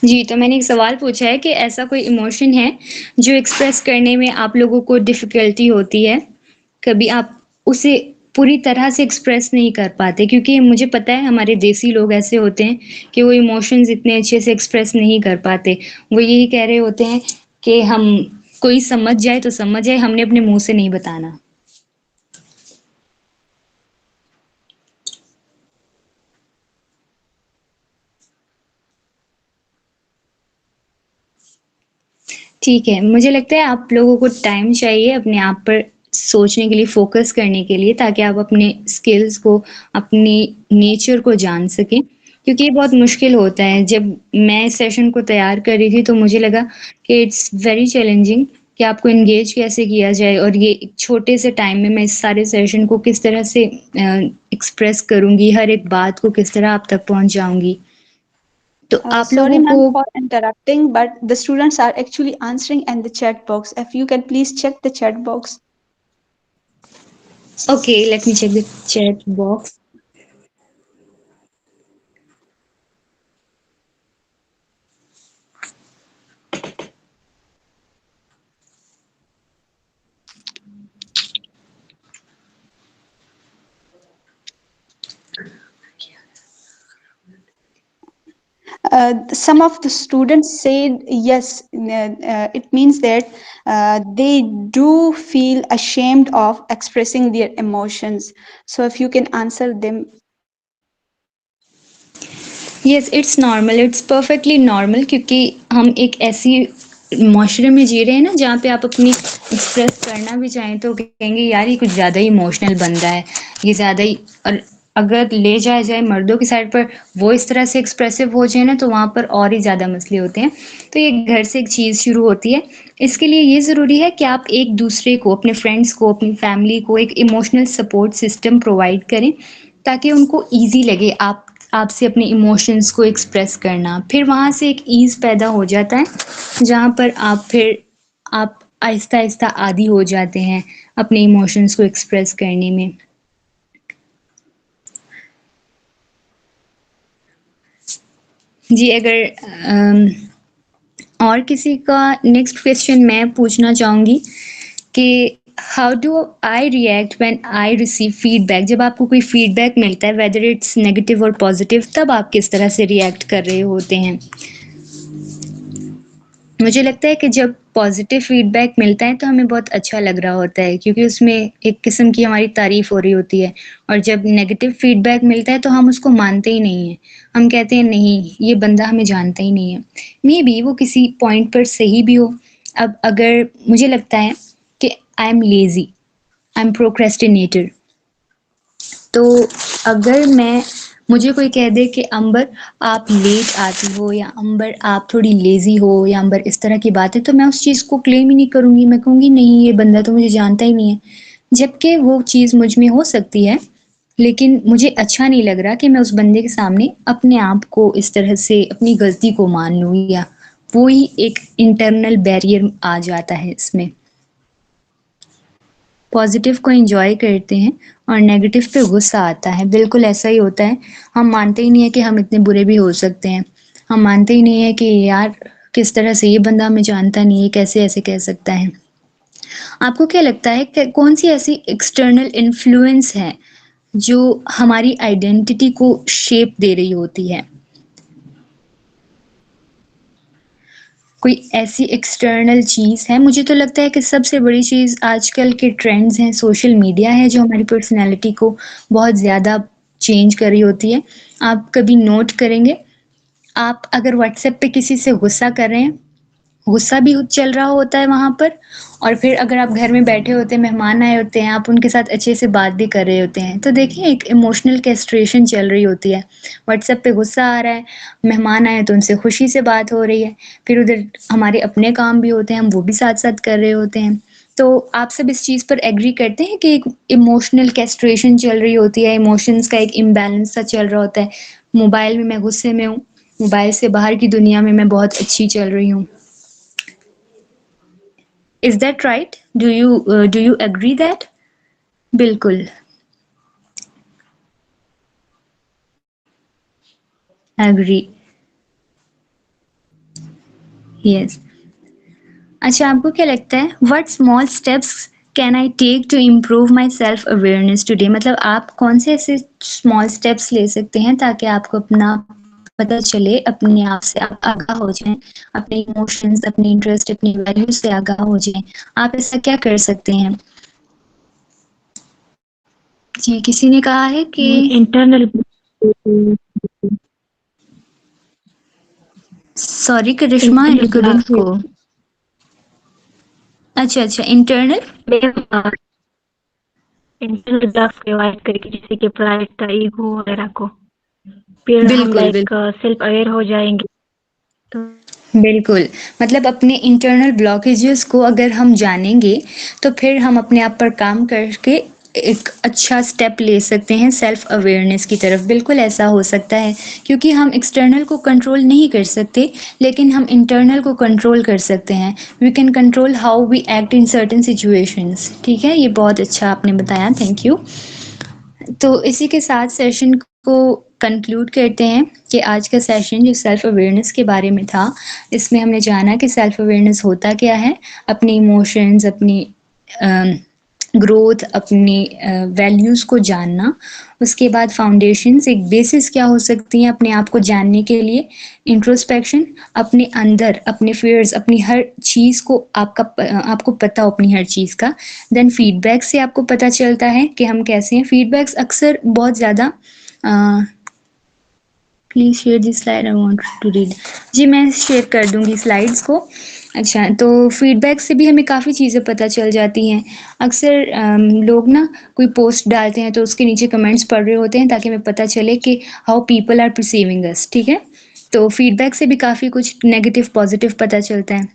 जी, तो मैंने एक सवाल पूछा है कि ऐसा कोई इमोशन है जो एक्सप्रेस करने में आप लोगों को डिफ़िकल्टी होती है? कभी आप उसे पूरी तरह से एक्सप्रेस नहीं कर पाते, क्योंकि मुझे पता है हमारे देसी लोग ऐसे होते हैं कि वो इमोशंस इतने अच्छे से एक्सप्रेस नहीं कर पाते। वो यही कह रहे होते हैं कि हम कोई समझ जाए तो समझ जाए, हमने अपने मुँह से नहीं बताना। ठीक है, मुझे लगता है आप लोगों को टाइम चाहिए अपने आप पर सोचने के लिए, फ़ोकस करने के लिए, ताकि आप अपने स्किल्स को, अपनी नेचर को जान सकें। क्योंकि ये बहुत मुश्किल होता है। जब मैं इस सेशन को तैयार कर रही थी तो मुझे लगा कि इट्स वेरी चैलेंजिंग कि आपको एंगेज कैसे किया जाए, और ये एक छोटे से टाइम में मैं इस सारे सेशन को किस तरह से एक्सप्रेस करूँगी, हर एक बात को किस तरह आप तक पहुँचाऊँगी। तो आप Sorry, लोगों ma'am, को for interrupting, but the students are actually answering in the chat box. If you can please check the chat box. okay, let me check the chat box. Some of the students said yes, it means that they do feel ashamed of expressing their emotions. So, if you can answer them. Yes, it's normal, it's perfectly normal, क्योंकि हम एक ऐसी माशरे में जी रहे हैं ना जहाँ पे आप अपनी एक्सप्रेस करना भी चाहें तो कहेंगे यार ये कुछ ज़्यादा ही इमोशनल बन रहा है, ये ज़्यादा ही। और अगर ले जाया जाए मर्दों की साइड पर, वो इस तरह से एक्सप्रेसिव हो जाए ना तो वहाँ पर और ही ज़्यादा मसले होते हैं। तो ये घर से एक चीज़ शुरू होती है। इसके लिए ये ज़रूरी है कि आप एक दूसरे को, अपने फ्रेंड्स को, अपनी फैमिली को एक इमोशनल सपोर्ट सिस्टम प्रोवाइड करें, ताकि उनको ईजी लगे आपसे अपने इमोशंस को एक्सप्रेस करना। फिर वहाँ से एक ईज़ पैदा हो जाता है, जहाँ पर आप आहिस्ता-आहिस्ता आदी हो जाते हैं अपने इमोशंस को एक्सप्रेस करने में। जी, अगर और किसी का नेक्स्ट क्वेश्चन मैं पूछना चाहूँगी कि how do I react when I receive feedback? जब आपको कोई फीडबैक मिलता है, वेदर इट्स नेगेटिव और पॉजिटिव, तब आप किस तरह से रिएक्ट कर रहे होते हैं? मुझे लगता है कि जब पॉजिटिव फीडबैक मिलता है तो हमें बहुत अच्छा लग रहा होता है, क्योंकि उसमें एक किस्म की हमारी तारीफ हो रही होती है। और जब नेगेटिव फीडबैक मिलता है तो हम उसको मानते ही नहीं हैं। हम कहते हैं नहीं, ये बंदा हमें जानता ही नहीं है। मे बी वो किसी पॉइंट पर सही भी हो। अब अगर मुझे लगता है कि I M lazy, I am procrastinator, तो अगर मैं मुझे कोई कह दे कि अंबर आप लेट आती हो या अंबर आप थोड़ी लेज़ी हो या अंबर इस तरह की बात है, तो मैं उस चीज़ को क्लेम ही नहीं करूँगी। मैं कहूँगी नहीं ये बंदा तो मुझे जानता ही नहीं है। जबकि वो चीज़ मुझ में हो सकती है, लेकिन मुझे अच्छा नहीं लग रहा कि मैं उस बंदे के सामने अपने आप को इस तरह से अपनी गलती को मान लूँ, या वो ही एक इंटरनल बैरियर आ जाता है इसमें। पॉजिटिव को एंजॉय करते हैं और नेगेटिव पे गुस्सा आता है। बिल्कुल ऐसा ही होता है। हम मानते ही नहीं है कि हम इतने बुरे भी हो सकते हैं। हम मानते ही नहीं है कि यार किस तरह से ये बंदा हमें जानता नहीं है, कैसे ऐसे कह सकता है। आपको क्या लगता है कि कौन सी ऐसी एक्सटर्नल इन्फ्लुएंस है जो हमारी आइडेंटिटी को शेप दे रही होती है? कोई ऐसी एक्सटर्नल चीज़ है? मुझे तो लगता है कि सबसे बड़ी चीज़ आजकल के ट्रेंड्स हैं, सोशल मीडिया है जो हमारी पर्सनैलिटी को बहुत ज़्यादा चेंज कर रही होती है। आप कभी नोट करेंगे, आप अगर व्हाट्सएप पे किसी से गुस्सा कर रहे हैं, गुस्सा भी चल रहा होता है वहाँ पर, और फिर अगर आप घर में बैठे होते हैं, मेहमान आए होते हैं, आप उनके साथ अच्छे से बात भी कर रहे होते हैं, तो देखिए एक इमोशनल कैस्ट्रेशन चल रही होती है। व्हाट्सएप पे गुस्सा आ रहा है, मेहमान आए तो उनसे खुशी से बात हो रही है, फिर उधर हमारे अपने काम भी होते हैं, हम वो भी साथ-साथ कर रहे होते हैं। तो आप सब इस चीज़ पर एग्री करते हैं कि एक इमोशनल कैस्ट्रेशन चल रही होती है, इमोशंस का एक इम्बैलेंस सा चल रहा होता है। मोबाइल में मैं गुस्से में हूँ, मोबाइल से बाहर की दुनिया में मैं बहुत अच्छी चल रही हूँ। Is that right? Do you agree that? बिल्कुल, एग्री, यस। अच्छा, आपको क्या लगता है what small steps can I take to improve my self awareness today? मतलब आप कौन से ऐसे स्मॉल स्टेप्स ले सकते हैं ताकि आपको अपना पता चले, अपने आप से आप आगाह हो जाएं, अपने इमोशंस, अपने इंटरेस्ट, अपनी वैल्यूज से आगाह हो जाएं। आप ऐसा क्या कर सकते हैं? जी, किसी ने कहा है कि इंटरनल सॉरी करिश्मा, आई इंटरनल कुडंट ब्लॉक गो। अच्छा अच्छा, इंटरनल। इंटरनल ब्लॉक्स को अवॉइड करके, जैसे कि प्राइड का, ईगो वगैरह को, फिर हम बिल्कुल लाइक बिल्कुल सेल्फ अवेयर हो जाएंगे। तो बिल्कुल, मतलब अपने इंटरनल ब्लॉकेजेस को अगर हम जानेंगे, तो फिर हम अपने आप पर काम करके एक अच्छा स्टेप ले सकते हैं सेल्फ अवेयरनेस की तरफ। बिल्कुल ऐसा हो सकता है, क्योंकि हम एक्सटर्नल को कंट्रोल नहीं कर सकते, लेकिन हम इंटरनल को कंट्रोल कर सकते हैं। We can control how we act in certain situations. ठीक है, ये बहुत अच्छा आपने बताया, थैंक यू। तो इसी के साथ सेशन को कंक्लूड करते हैं कि आज का सेशन जो सेल्फ अवेयरनेस के बारे में था, इसमें हमने जाना कि सेल्फ अवेयरनेस होता क्या है, अपने इमोशंस, अपनी ग्रोथ, अपनी वैल्यूज़ को जानना। उसके बाद फाउंडेशंस, एक बेसिस क्या हो सकती हैं अपने आप को जानने के लिए, इंट्रोस्पेक्शन, अपने अंदर अपने फियर्स, अपनी हर चीज़ को आपको पता हो अपनी हर चीज़ का। देन फीडबैक से आपको पता चलता है कि हम कैसे हैं। फीडबैक्स अक्सर बहुत ज़्यादा please share this slide, I want to read. जी, मैं शेयर कर दूँगी स्लाइड्स को। अच्छा, तो फीडबैक से भी हमें काफ़ी चीज़ें पता चल जाती हैं। अक्सर लोग ना कोई पोस्ट डालते हैं तो उसके नीचे कमेंट्स पढ़ रहे होते हैं ताकि हमें पता चले कि हाउ पीपल आर परसीविंग अस, ठीक है? तो फीडबैक से भी काफ़ी कुछ नेगेटिव, पॉजिटिव पता चलता है।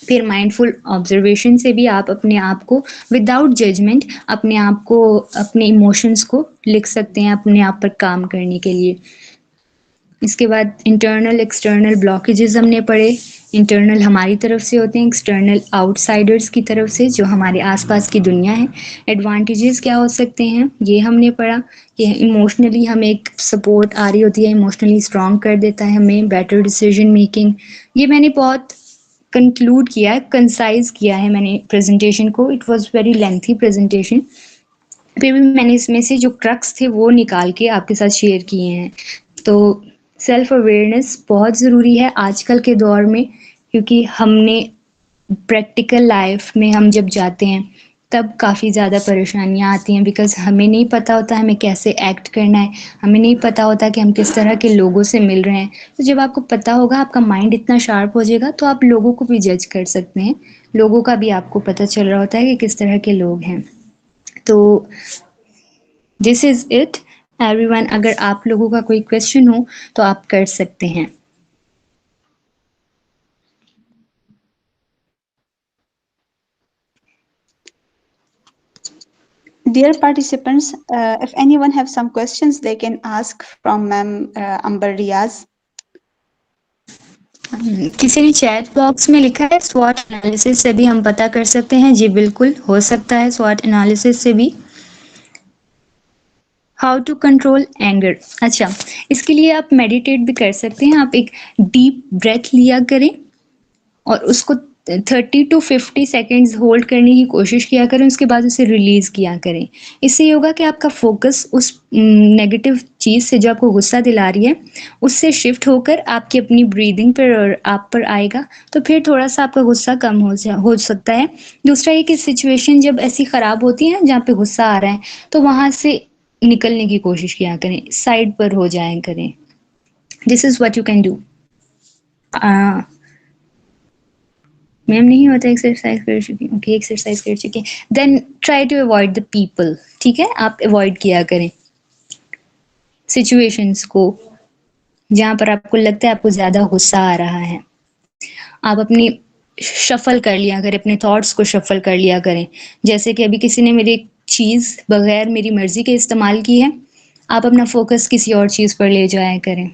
फिर माइंडफुल ऑब्जर्वेशन से भी आप अपने आप को विदाउट जजमेंट अपने आप को, अपने इमोशंस को लिख सकते हैं अपने आप पर काम करने के लिए। इसके बाद इंटरनल एक्सटर्नल ब्लॉकेजेस हमने पढ़े। इंटरनल हमारी तरफ से होते हैं, एक्सटर्नल आउटसाइडर्स की तरफ से जो हमारे आसपास की दुनिया है। एडवांटेजेस क्या हो सकते हैं ये हमने पढ़ा कि इमोशनली हमें एक सपोर्ट आ रही होती है, इमोशनली स्ट्रॉन्ग कर देता है हमें, बेटर डिसीजन मेकिंग। ये मैंने बहुत कंक्लूड किया है, कंसाइज किया है मैंने प्रेजेंटेशन को। It was very lengthy presentation, फिर भी मैंने इसमें से जो क्रक्स थे वो निकाल के आपके साथ शेयर किए हैं। तो सेल्फ अवेयरनेस बहुत ज़रूरी है आजकल के दौर में, क्योंकि हमने प्रैक्टिकल लाइफ में हम जब जाते हैं तब काफ़ी ज़्यादा परेशानियाँ आती हैं, बिकॉज़ हमें नहीं पता होता हमें कैसे एक्ट करना है, हमें नहीं पता होता कि हम किस तरह के लोगों से मिल रहे हैं। तो जब आपको पता होगा, आपका माइंड इतना शार्प हो जाएगा, तो आप लोगों को भी जज कर सकते हैं। लोगों का भी आपको पता चल रहा होता है कि किस तरह के लोग हैं। तो दिस इज़ इट। एवरीवन, अगर आप लोगों का कोई क्वेश्चन हो तो आप कर सकते हैं। Dear participants, if anyone have some questions, they can ask from Ma'am Amber Riaz. किसी ने चैट बॉक्स में लिखा है स्वॉट एनालिसिस से भी हम पता कर सकते हैं। जी बिल्कुल हो सकता है, स्वॉट एनालिसिस से भी। How to control anger. अच्छा, इसके लिए आप मेडिटेट भी कर सकते हैं। आप एक डीप ब्रेथ लिया करें और उसको 30 to 50 सेकेंड्स होल्ड करने की कोशिश किया करें, उसके बाद उसे रिलीज किया करें। इससे ये होगा कि आपका फोकस उस नेगेटिव चीज़ से जो आपको गुस्सा दिला रही है उससे शिफ्ट होकर आपकी अपनी ब्रीदिंग पर और आप पर आएगा, तो फिर थोड़ा सा आपका गुस्सा कम हो सकता है। दूसरा ये कि सिचुएशन जब ऐसी ख़राब होती है जहाँ पे गुस्सा आ रहा है तो वहाँ से निकलने की कोशिश किया करें, साइड पर हो जाया करें। This is what you can do. Ma'am नहीं होता, एक्सरसाइज कर चुकी हूँ। ओके, एक्सरसाइज कर चुकी हैं। Then try to avoid the people. ठीक है, आप अवॉइड किया करें सिचुएशंस को जहाँ पर आपको लगता है आपको ज़्यादा गुस्सा आ रहा है। आप अपनी शफल कर लिया करें, अपने थॉट्स को शफल कर लिया करें। जैसे कि अभी किसी ने मेरी चीज़ बगैर मेरी मर्जी के इस्तेमाल की है, आप अपना फोकस किसी और चीज़ पर ले जाया करें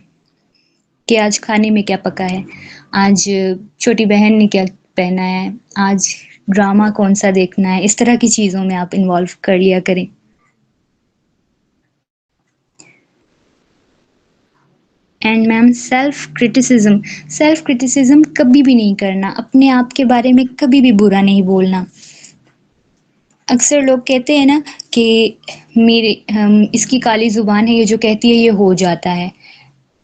कि आज खाने में क्या पका है, आज छोटी बहन ने क्या पहना है, आज ड्रामा कौन सा देखना है। इस तरह की चीज़ों में आप इन्वॉल्व कर लिया करें। एंड मैम सेल्फ क्रिटिसिज्म कभी भी नहीं करना, अपने आप के बारे में कभी भी बुरा नहीं बोलना। अक्सर लोग कहते हैं ना कि इसकी काली जुबान है, ये जो कहती है ये हो जाता है।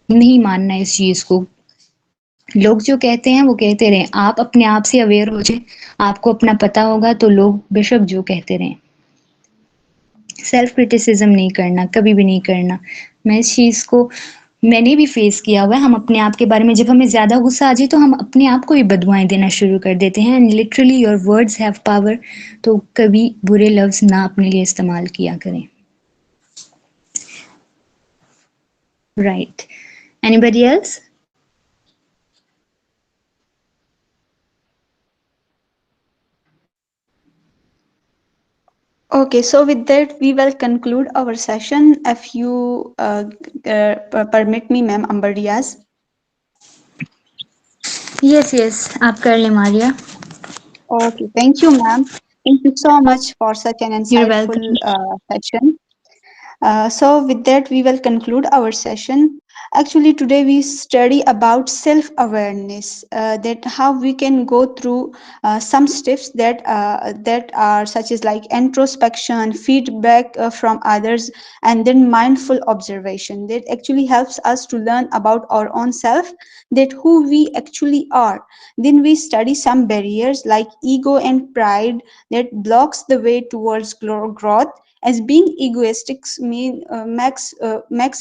नहीं मानना इस चीज़ को। लोग जो कहते हैं वो कहते रहें, आप अपने आप से अवेयर हो जाए, आपको अपना पता होगा तो लोग बेशक जो कहते रहें। सेल्फ क्रिटिसिज्म नहीं करना, कभी भी नहीं करना। मैं इस चीज़ को मैंने भी फेस किया हुआ है। हम अपने आप के बारे में जब हमें ज़्यादा गुस्सा आ जाए तो हम अपने आप को ही बददुआएं देना शुरू कर देते हैं। And literally your words have power. तो कभी बुरे लफ्ज़ ना अपने लिए इस्तेमाल किया करें। Right, anybody else? Okay, so with that, we will conclude our session. If you permit me, Ma'am Amber Riaz. Yes, आप कर लें Maria. Okay, thank you, ma'am. Thank you so much for such an You're insightful welcome. session. So with that, we will conclude our session. Actually, today we study about self-awareness, that how we can go through some steps that are such as like introspection, feedback from others, and then mindful observation. That actually helps us to learn about our own self, that who we actually are. Then we study some barriers like ego and pride that blocks the way towards growth, as being egoistic makes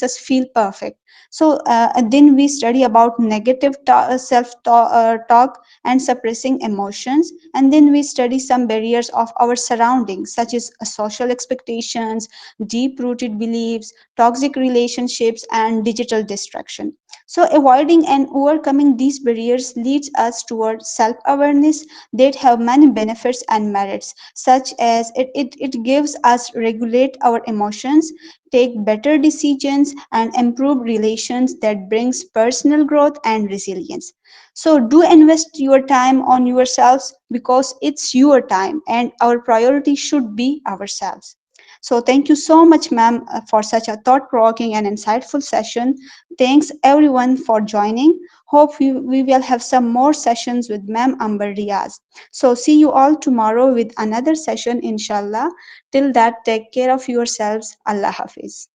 us feel perfect. So and then we study about negative self talk and suppressing emotions, and then we study some barriers of our surroundings such as social expectations, deep rooted beliefs, toxic relationships, and digital distraction. So avoiding and overcoming these barriers leads us towards self awareness that have many benefits and merits, such as it gives us regulate our emotions, take better decisions, and improve relations that brings personal growth and resilience. So do invest your time on yourselves because it's your time and our priority should be ourselves. So thank you so much, ma'am, for such a thought-provoking and insightful session. Thanks everyone for joining. Hope we will have some more sessions with Ma'am Amber Riaz. So see you all tomorrow with another session, inshallah. Till that, take care of yourselves. Allah Hafiz.